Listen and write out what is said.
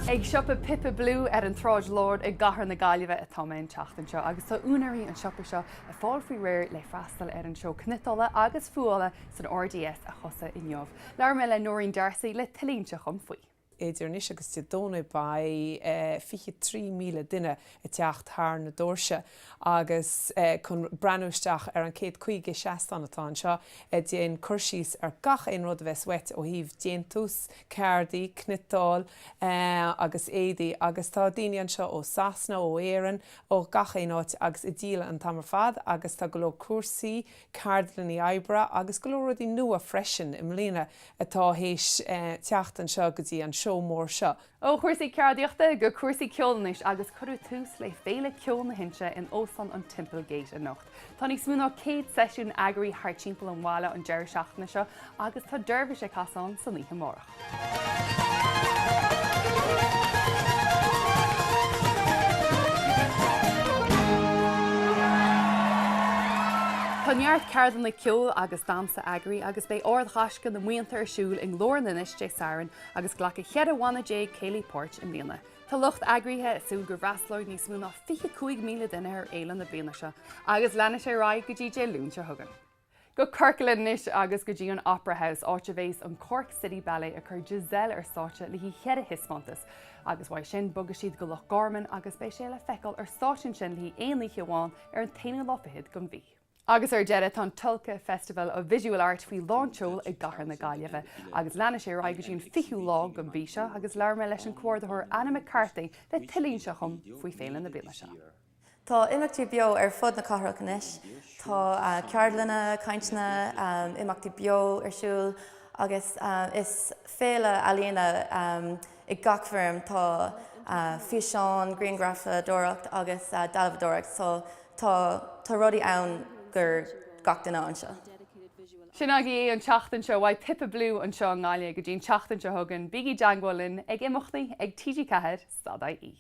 Ag siopa pipa blue an tráid Lord ag gahar na Ghabhain a támain teachtain seo, agus tá únaí an siopa seo a fáil faoi réir le freastal an seo cnitóla agus fuála san RDS a chosa i neamh. Leir me le Nóirín Darcy le tilínte chun faoi. Idir níos agus tí dóna ba 53,000 duine a teacht thar na dóirse agus chun breanúisteach ar an 150 atá seo déon cursís ar gach aon rud bheits wet ó híomh déantús, ceardaí, cnitáil agus éadaí agus tá daine an seo ó Sasna ó Éireann ó gach aon áit agus i díal an tamar fad agus tá go leor cuasaí, cardlan í Ibra agus go leor rudí nua freisin im lína atá héis teacht an seo go dtí an mór seo. Ó chuirsaí ceardaíochta go cuasaí ceolais agus chuú tús le féle ceol na hinse in ósan an Timplegate a nocht. Tá ní smúna 100 seisiún agarí thar timpeall an bhála an deir seachtaine seo agus tá d'uirbe sé casán san níthe mórach. Tá neart ceardan le ceol agus dansa agarí agus bé ord chaisce na muontar siúil in glór na inis dé saran agus ghlacha cheadhána dé Céilí Port in Bliana. Tá lucht agríthe sú gur bhreaslóid níos múna 25,000 duine ar éilean na bliana se, agus lena sé ráid go dtí lúnse thugan. Go Corcalan níos agus go dtí an Opera House áte bhééis an Cork City Ballet a chur Giselle ar státe le hí chead hismantas, agus bhaid sin bogus siad go lech Gorman agus bé sé le feiceáil ar stáisiún sin hí aonlaí amháin ar an taine lofahiad go bhí. Agus ar dead an Tulca Festival of Visual Art faoi láinseol ag gahar na Ghabhain agus lena sé ráid go dtíon fichiú lá go bhí se agus leir me leis an cuairdathir Anna McCarthy le tilín se chum faoi féile na bliana se. Tá imeachtaí bio ar fud na cathrach inis, tá ceardlanna, caintna, imeachtaí bio ar siúil agus is féile a líana i gachbharm tá fiseán, greengrafa, dóireacht agus dalmh dóireacht, so tá rudaí ann gur gach duine an seo. Sin agé an teachtain seo bhaid pipa blue an seo an Ghabhain go dtíon teachtain seo thugan bigí deanghfuilin ag imeachtaí ag TG4 stadaí.